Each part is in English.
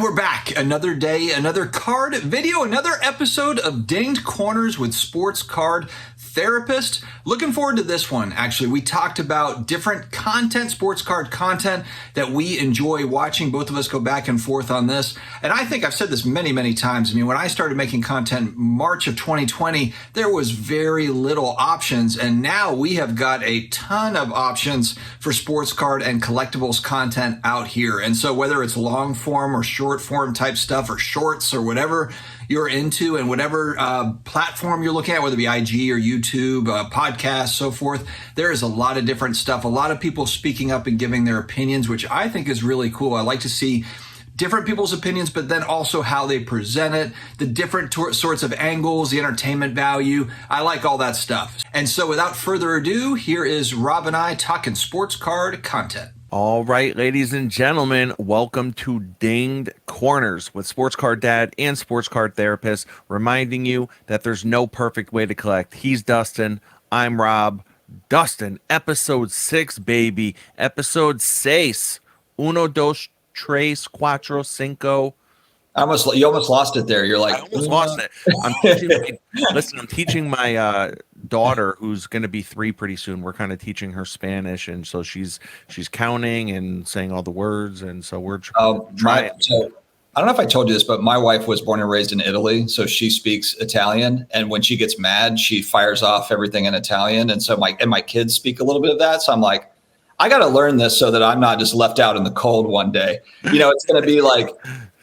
we're back. Another day, another card video, another episode of Dinged Corners with Sports Card Therapist. Looking forward to this one, actually. We talked about different content, sports card content that we enjoy watching. Both of us go back and forth on this. And I think I've said this many, many times. I mean, when I started making content March of 2020, there was very little options. And now we have got a ton of options for sports card and collectibles content out here. And so whether it's long form or short form type stuff or shorts or whatever you're into and whatever platform you're looking at, whether it be IG or YouTube, podcasts, so forth, there is a lot of different stuff. A lot of people speaking up and giving their opinions, which I think is really cool. I like to see different people's opinions, but then also how they present it, the different sorts of angles, the entertainment value. I like all that stuff. And so without further ado, here is Rob and I talking sports card content. All right, ladies and gentlemen, welcome to Dinged Corners with Sports Card Dad and Sports Card Therapist, reminding you that there's no perfect way to collect. He's Dustin. I'm Rob. Dustin, episode 6, baby. Episode 6. Uno, dos, tres, cuatro, cinco. You almost lost it there. You're like, I almost lost it. I'm teaching my daughter, who's going to be 3 pretty soon. We're kind of teaching her Spanish, and so she's counting and saying all the words, and so we're trying. So I don't know if I told you this, but my wife was born and raised in Italy, so she speaks Italian, and when she gets mad, she fires off everything in Italian, and so my kids speak a little bit of that. So I'm like, I got to learn this so that I'm not just left out in the cold one day. You know, it's going to be like.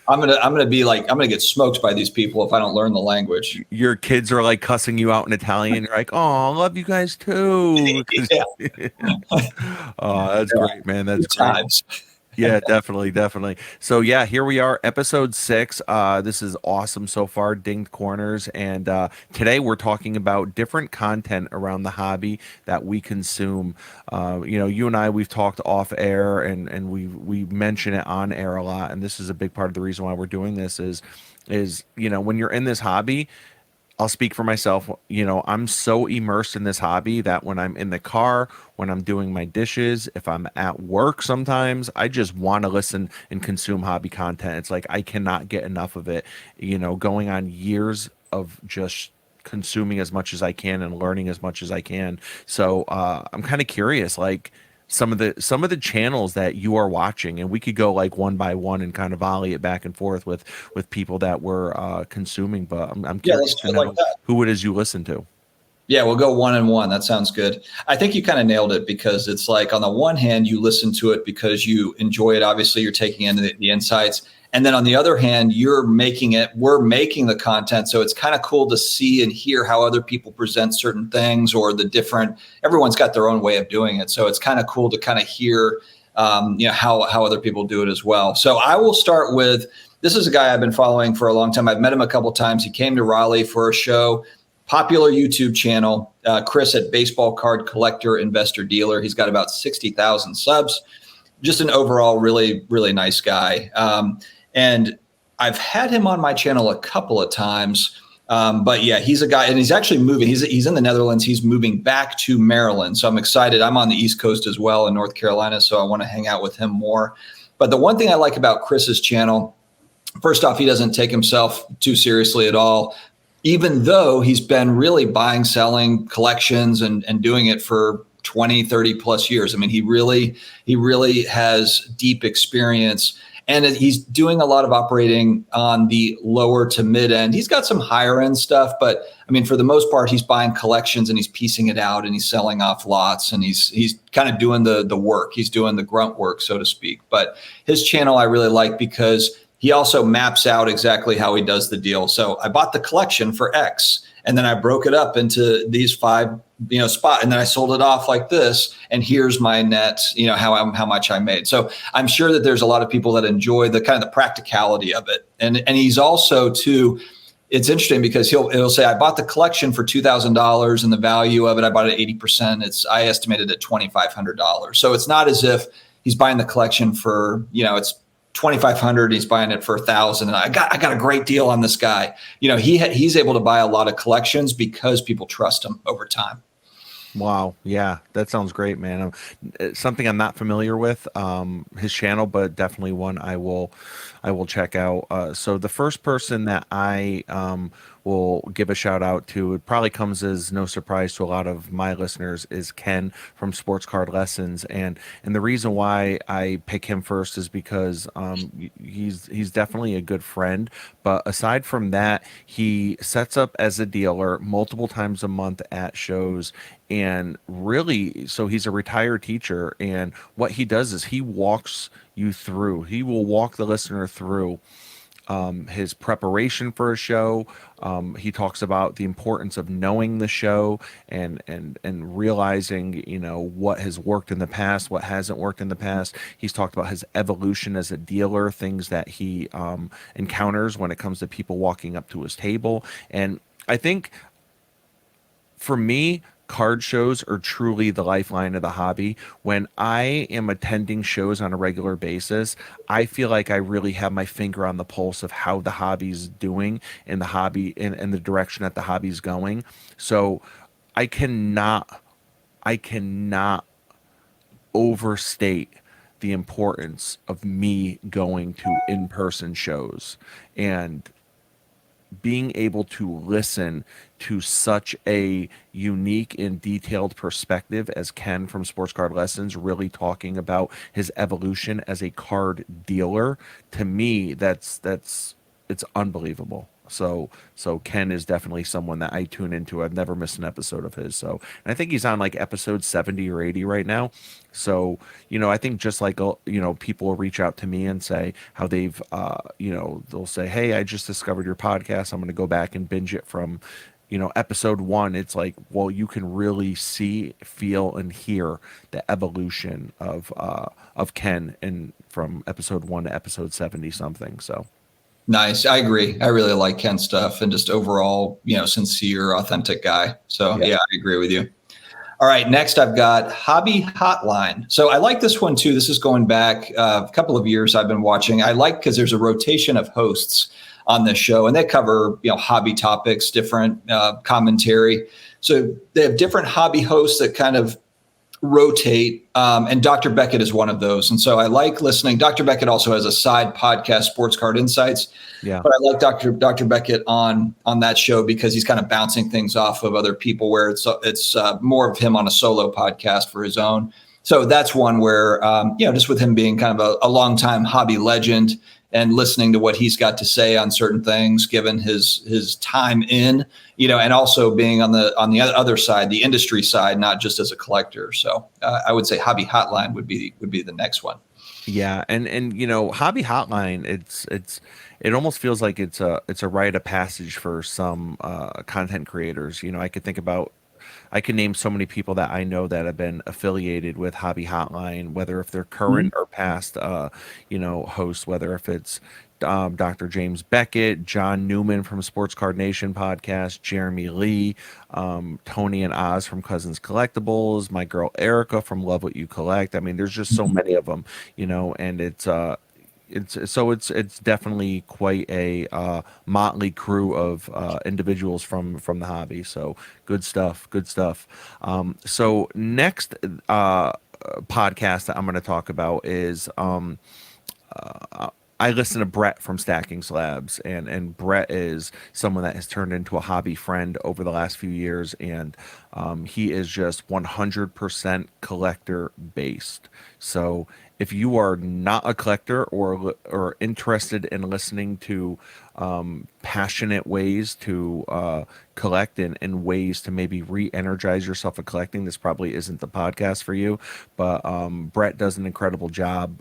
I'm gonna get smoked by these people if I don't learn the language. Your kids are like cussing you out in Italian. You're like, oh, I love you guys too. Oh, that's great, man. That's great. Times. Yeah, definitely. So yeah, here we are, episode 6. This is awesome so far, Dinged Corners, and today we're talking about different content around the hobby that we consume. You and I, we've talked off air, and we mention it on air a lot, and this is a big part of the reason why we're doing this is when you're in this hobby. I'll speak for myself. I'm so immersed in this hobby that when I'm in the car, when I'm doing my dishes, if I'm at work, sometimes I just want to listen and consume hobby content. It's like I cannot get enough of it, going on years of just consuming as much as I can and learning as much as I can. So I'm kind of curious, like, some of the channels that you are watching, and we could go like one by one and kind of volley it back and forth with people that we're consuming, but I'm curious to know who it is you listen to. Yeah, we'll go one and one. That sounds good. I think you kind of nailed it, because it's like, on the one hand, you listen to it because you enjoy it. Obviously, you're taking in the insights. And then on the other hand, we're making the content. So it's kind of cool to see and hear how other people present certain things, or everyone's got their own way of doing it. So it's kind of cool to kind of hear, how other people do it as well. So I will start with, this is a guy I've been following for a long time. I've met him a couple of times. He came to Raleigh for a show, popular YouTube channel, Chris at Baseball Card Collector Investor Dealer. He's got about 60,000 subs, just an overall really, really nice guy. And I've had him on my channel a couple of times, but yeah, he's a guy, and he's actually moving. He's in the Netherlands. He's moving back to Maryland. So I'm excited. I'm on the East Coast as well in North Carolina, so I want to hang out with him more. But the one thing I like about Chris's channel, first off, he doesn't take himself too seriously at all, even though he's been really buying, selling collections and doing it for 20, 30 plus years. I mean, he really has deep experience. And he's doing a lot of operating on the lower to mid end. He's got some higher end stuff, but I mean, for the most part, he's buying collections and he's piecing it out and he's selling off lots, and he's kind of doing the work. He's doing the grunt work, so to speak. But his channel I really like because he also maps out exactly how he does the deal. So I bought the collection for X, and then I broke it up into these 5 spot, and then I sold it off like this, and here's my net, how much I made. So I'm sure that there's a lot of people that enjoy the kind of the practicality of it. And he's also too, it's interesting because he'll say, I bought the collection for $2,000 and the value of it, I bought it at 80%. I estimated at $2,500. So it's not as if he's buying the collection for, it's $2,500. He's buying it for $1,000, and I got a great deal on this guy. He's able to buy a lot of collections because people trust him over time. Wow. Yeah, that sounds great, man. Something I'm not familiar with, his channel, but definitely one I will I will check out. So the first person that I will give a shout out to, it probably comes as no surprise to a lot of my listeners, is Ken from Sports Card Lessons. And the reason why I pick him first is because he's definitely a good friend. But aside from that, he sets up as a dealer multiple times a month at shows. And really, so he's a retired teacher. And what he does is he walks you through, he will walk the listener through his preparation for a show. He talks about the importance of knowing the show and realizing, what has worked in the past, what hasn't worked in the past. He's talked about his evolution as a dealer, things that he encounters when it comes to people walking up to his table. And I think for me, card shows are truly the lifeline of the hobby. When I am attending shows on a regular basis, I feel like I really have my finger on the pulse of how the hobby's doing and the hobby and the direction that the hobby's going. So I cannot overstate the importance of me going to in-person shows and being able to listen to such a unique and detailed perspective as Ken from Sports Card Lessons, really talking about his evolution as a card dealer. To me, it's unbelievable. So Ken is definitely someone that I tune into. I've never missed an episode of his. So, and I think he's on like episode 70 or 80 right now. So, I think just like, people will reach out to me and say how they've, they'll say, hey, I just discovered your podcast. I'm going to go back and binge it from, episode 1. It's like, well, you can really see, feel, and hear the evolution of Ken and from episode 1 to episode 70 something. So. Nice. I agree. I really like Ken's stuff and just overall, sincere, authentic guy. So yeah, I agree with you. All right. Next, I've got Hobby Hotline. So I like this one too. This is going back a couple of years I've been watching. I like because there's a rotation of hosts on this show and they cover, hobby topics, different commentary. So they have different hobby hosts that kind of rotate. And Dr. Beckett is one of those. And so I like listening. Dr. Beckett also has a side podcast, Sports Card Insights. Yeah. But I like Dr. Beckett on that show because he's kind of bouncing things off of other people where it's more of him on a solo podcast for his own. So that's one where, just with him being kind of a longtime hobby legend and listening to what he's got to say on certain things, given his time in, and also being on the other side, the industry side, not just as a collector. So I would say Hobby Hotline would be the next one. Yeah, and Hobby Hotline, it almost feels like it's a rite of passage for some content creators. I can name so many people that I know that have been affiliated with Hobby Hotline, whether if they're current or past, hosts, whether if it's Dr. James Beckett, John Newman from Sports Card Nation podcast, Jeremy Lee, Tony and Oz from Cousins Collectibles, my girl Erica from Love What You Collect. I mean, there's just so many of them, and it's definitely quite a motley crew of individuals from the hobby. So good stuff. So next podcast that I'm going to talk about is I listen to Brett from Stacking Slabs, and Brett is someone that has turned into a hobby friend over the last few years, and he is just 100% collector based. So if you are not a collector or interested in listening to passionate ways to collect and ways to maybe re-energize yourself in collecting, this probably isn't the podcast for you. But Brett does an incredible job,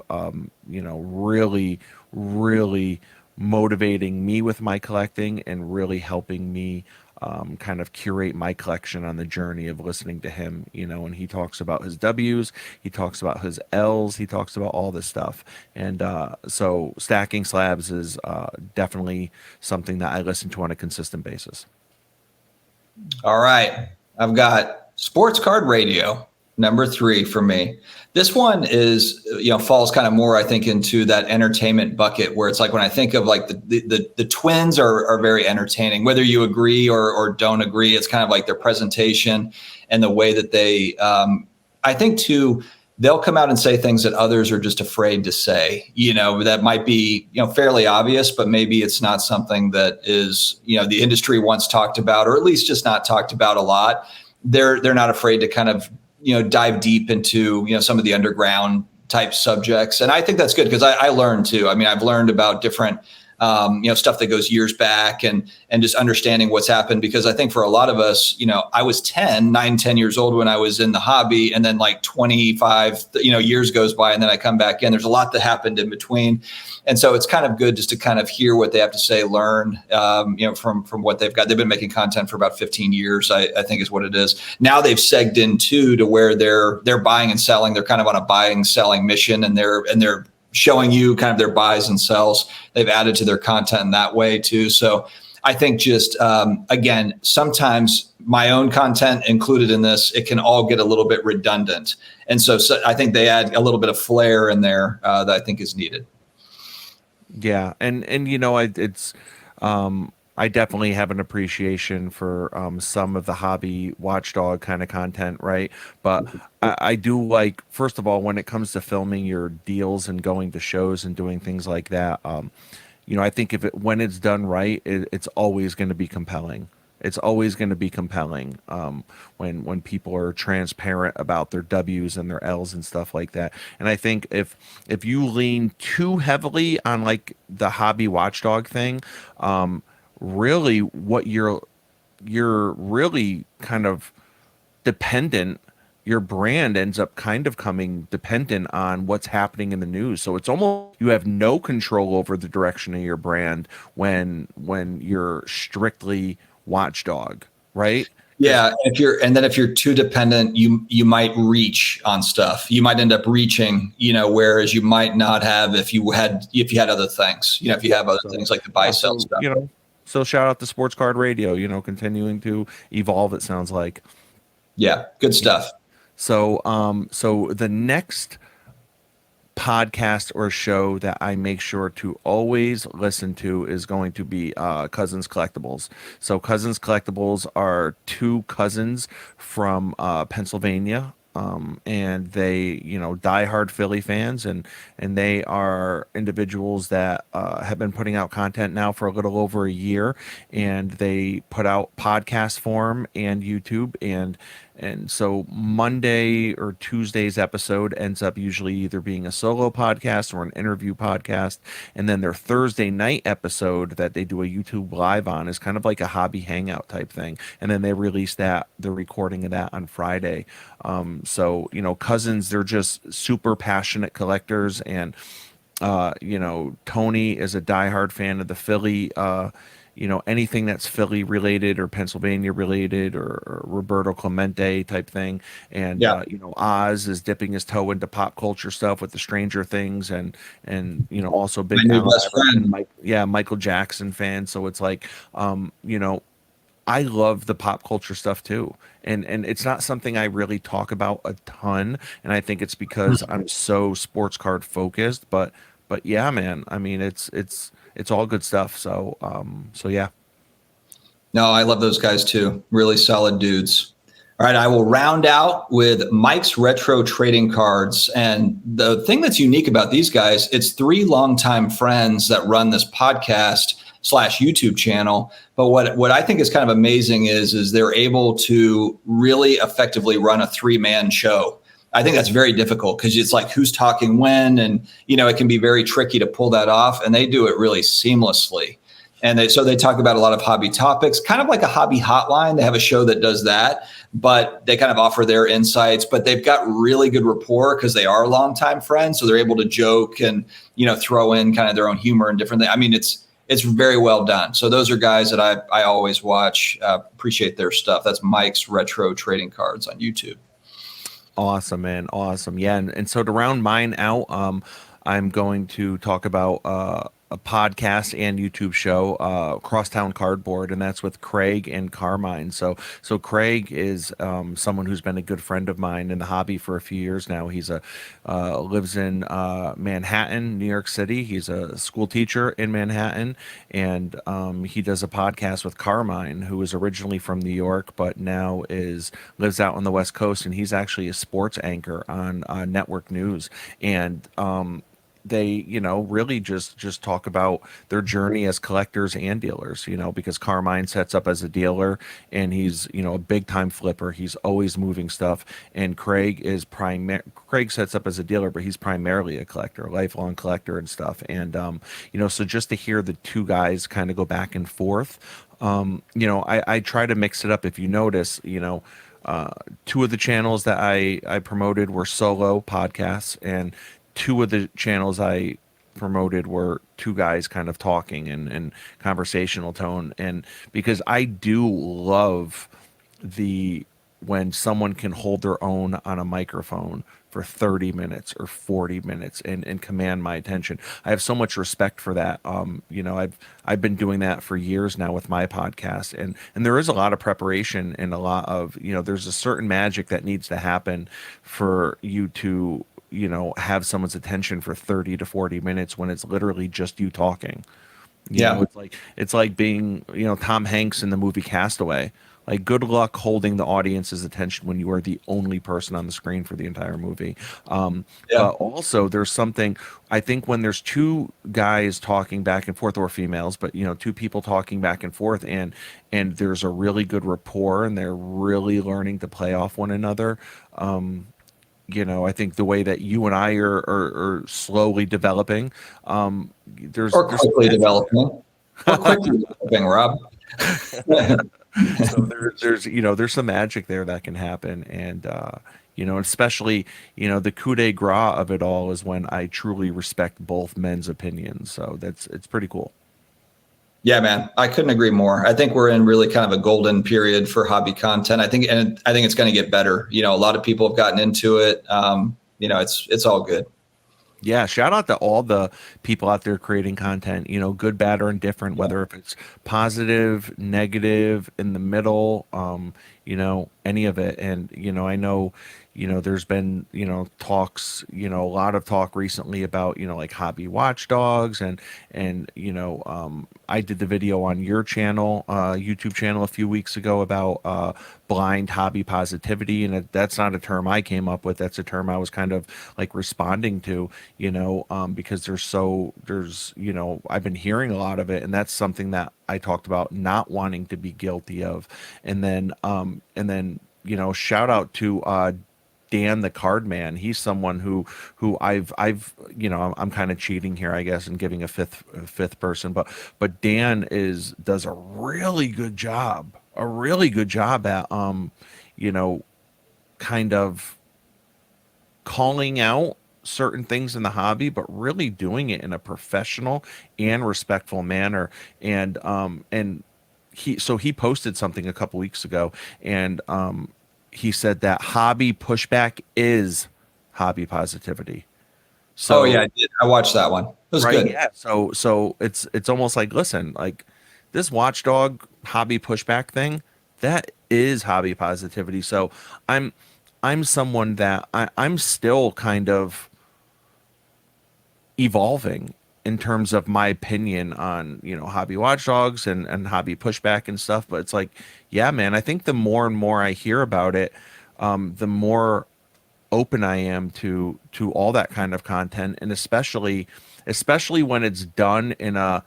really motivating me with my collecting and really helping me kind of curate my collection on the journey of listening to him, and he talks about his W's, he talks about his L's, he talks about all this stuff. And so Stacking Slabs is definitely something that I listen to on a consistent basis. All right. I've got Sports Card Radio, number 3 for me. This one is, falls kind of more, I think, into that entertainment bucket where it's like when I think of like the twins are very entertaining, whether you agree or don't agree. It's kind of like their presentation and the way that they, I think too, they'll come out and say things that others are just afraid to say, that might be, fairly obvious, but maybe it's not something that is, the industry once talked about, or at least just not talked about a lot. They're not afraid to kind of, dive deep into, some of the underground type subjects. And I think that's good because I learned too. I mean, I've learned about different, stuff that goes years back and just understanding what's happened, because I think for a lot of us, I was 10 years old when I was in the hobby, and then like 25, years goes by, and then I come back in. There's a lot that happened in between. And so it's kind of good just to kind of hear what they have to say, learn, from what they've got. They've been making content for about 15 years, I think is what it is. Now they've segged in too to where they're buying and selling. They're kind of on a buying, selling mission, and they're showing you kind of their buys and sells. They've added to their content in that way too. So I think just, again, sometimes my own content included in this, it can all get a little bit redundant. And so I think they add a little bit of flair in there that I think is needed. Yeah. And I definitely have an appreciation for some of the hobby watchdog kind of content, right? But I do like, first of all, when it comes to filming your deals and going to shows and doing things like that, I think when it's done right, it's always going to be compelling. It's always going to be compelling when people are transparent about their W's and their L's and stuff like that. And I think if you lean too heavily on like the hobby watchdog thing, really what you're really kind of dependent, your brand ends up kind of coming dependent on what's happening in the news. So it's almost, you have no control over the direction of your brand when you're strictly watchdog, right? Yeah, if you're too dependent, you might reach on stuff. You might end up reaching, whereas you might not have if you had other things. If you have other things like the buy sell stuff. So shout out to Sports Card Radio, continuing to evolve, it sounds like. Yeah, good stuff. So the next podcast or show that I make sure to always listen to is going to be Cousins Collectibles. So Cousins Collectibles are two cousins from Pennsylvania. And they, diehard Philly fans, and they are individuals that have been putting out content now for a little over a year, and they put out podcast form and YouTube, and so Monday or Tuesday's episode ends up usually either being a solo podcast or an interview podcast, and then their Thursday night episode that they do a YouTube live on is kind of like a hobby hangout type thing, and then they release the recording of that on Friday. So Cousins, they're just super passionate collectors, and Tony is a diehard fan of the Philly, anything that's Philly related or Pennsylvania related or Roberto Clemente type thing. And, Oz is dipping his toe into pop culture stuff with the Stranger Things and also big Michael Jackson fan. So it's like, I love the pop culture stuff too. And it's not something I really talk about a ton. And I think it's because I'm so sports card focused, but yeah, man, I mean, it's all good stuff. So yeah. No, I love those guys too. Really solid dudes. All right. I will round out with Mike's Retro Trading Cards. And the thing that's unique about these guys, it's three longtime friends that run this podcast / YouTube channel. But what I think is kind of amazing is they're able to really effectively run a 3-man show. I think that's very difficult because it's like who's talking when, and it can be very tricky to pull that off. And they do it really seamlessly. And they talk about a lot of hobby topics, kind of like a hobby hotline. They have a show that does that, but they kind of offer their insights. But they've got really good rapport because they are longtime friends, so they're able to joke and throw in kind of their own humor and different things. I mean, it's very well done. So those are guys that I always watch. Appreciate their stuff. That's Mike's Retro Trading Cards on YouTube. Awesome, man. Awesome. Yeah. And so to round mine out, I'm going to talk about a podcast and YouTube show, Crosstown Cardboard, and that's with Craig and Carmine. So Craig is someone who's been a good friend of mine in the hobby for a few years now. He's lives in Manhattan, New York City. He's a school teacher in Manhattan, and he does a podcast with Carmine, who is originally from New York, but now lives out on the West Coast, and he's actually a sports anchor on network news. And they, really just talk about their journey as collectors and dealers, because Carmine sets up as a dealer, and he's, a big time flipper. He's always moving stuff. And Craig sets up as a dealer, but he's primarily a collector, lifelong collector and stuff. And, so just to hear the two guys kind of go back and forth, I try to mix it up. If you notice, two of the channels that I promoted were solo podcasts, and two of the channels I promoted were two guys kind of talking and conversational tone. And because I do love when someone can hold their own on a microphone for 30 minutes or 40 minutes and command my attention. I have so much respect for that. I've been doing that for years now with my podcast, and there is a lot of preparation and a lot of, there's a certain magic that needs to happen for you to, have someone's attention for 30 to 40 minutes when it's literally just you talking. It's like being, Tom Hanks in the movie Castaway. Like, good luck holding the audience's attention when you are the only person on the screen for the entire movie. But also, there's something, I think, when there's two guys talking back and forth, or females, but, two people talking back and forth, and there's a really good rapport, and they're really learning to play off one another. I think the way that you and I are slowly developing, there's quickly developing, Rob. So there's some magic there that can happen, and especially the coup de grace of it all is when I truly respect both men's opinions. So it's pretty cool. Yeah, man, I couldn't agree more. I think we're in really kind of a golden period for hobby content. I think it's going to get better. A lot of people have gotten into it. It's all good. Yeah, shout out to all the people out there creating content, good, bad, or indifferent, whether if it's positive, negative, in the middle, any of it. And, I know, there's been, talks, a lot of talk recently about, like hobby watchdogs and I did the video on your channel, YouTube channel a few weeks ago about blind hobby positivity. And that's not a term I came up with. That's a term I was kind of like responding to, because I've been hearing a lot of it. And that's something that I talked about not wanting to be guilty of. And then, shout out to Dan the Card Man. He's someone who I've I'm kind of cheating here, I guess, and giving a fifth person, but Dan does a really good job at kind of calling out certain things in the hobby, but really doing it in a professional and respectful manner. And he posted something a couple weeks ago, and he said that hobby pushback is hobby positivity. So, I did. I watched that one. It was good. Yeah. So it's almost like, listen, like this watchdog hobby pushback thing, that is hobby positivity. So I'm someone that I'm still kind of evolving in terms of my opinion on, hobby watchdogs and hobby pushback and stuff. But it's like, yeah, man, I think the more and more I hear about it, the more open I am to all that kind of content. And especially when it's done in a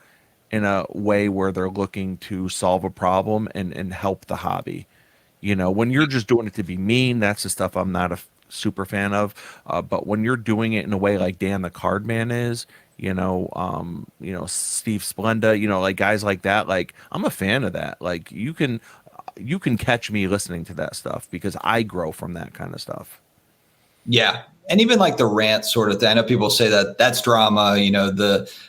way where they're looking to solve a problem and help the hobby. When you're just doing it to be mean, that's the stuff I'm not a super fan of. But when you're doing it in a way like Dan the Card Man is, Steve Splenda, like guys like that, like I'm a fan of that. Like you can catch me listening to that stuff because I grow from that kind of stuff. Yeah. And even like the rant sort of thing. I know people say that that's drama,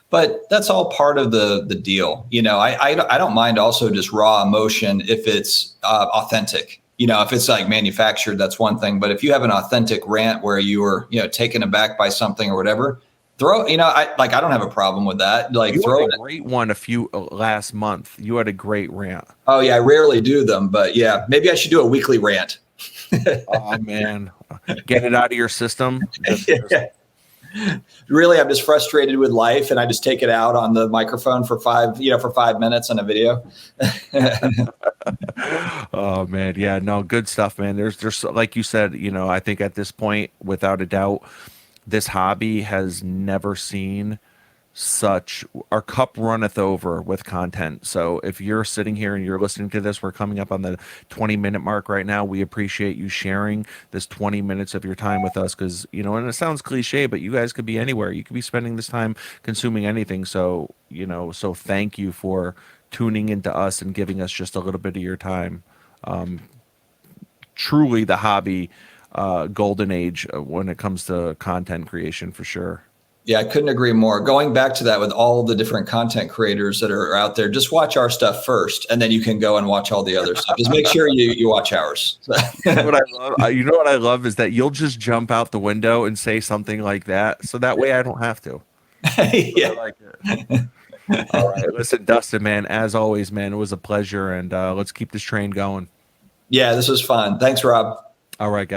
but that's all part of the deal. I don't mind also just raw emotion if it's authentic. If it's like manufactured, that's one thing. But if you have an authentic rant where you were, taken aback by something or whatever, I don't have a problem with that. Like You throw had it. a great one last month. You had a great rant. Oh yeah, I rarely do them, but yeah, maybe I should do a weekly rant. Oh man, get it out of your system. Yeah. Really, I'm just frustrated with life, and I just take it out on the microphone for 5 minutes on a video. Oh man, yeah, no, good stuff, man. There's like you said, I think at this point, without a doubt, this hobby has never seen such our cup runneth over with content. So if you're sitting here and you're listening to this, we're coming up on the 20-minute mark right now. We appreciate you sharing this 20 minutes of your time with us because, and it sounds cliche, but you guys could be anywhere. You could be spending this time consuming anything. So, so thank you for tuning into us and giving us just a little bit of your time. Truly the hobby golden age when it comes to content creation for sure. Yeah, I couldn't agree more. Going back to that with all the different content creators that are out there, just watch our stuff first, and then you can go and watch all the other stuff. Just make sure you watch ours. What I love, what I love is that you'll just jump out the window and say something like that, so that way I don't have to. Yeah. I like it. All right, listen, Dustin, man, as always, man, it was a pleasure, and let's keep this train going. Yeah, this was fun. Thanks, Rob. All right, guys.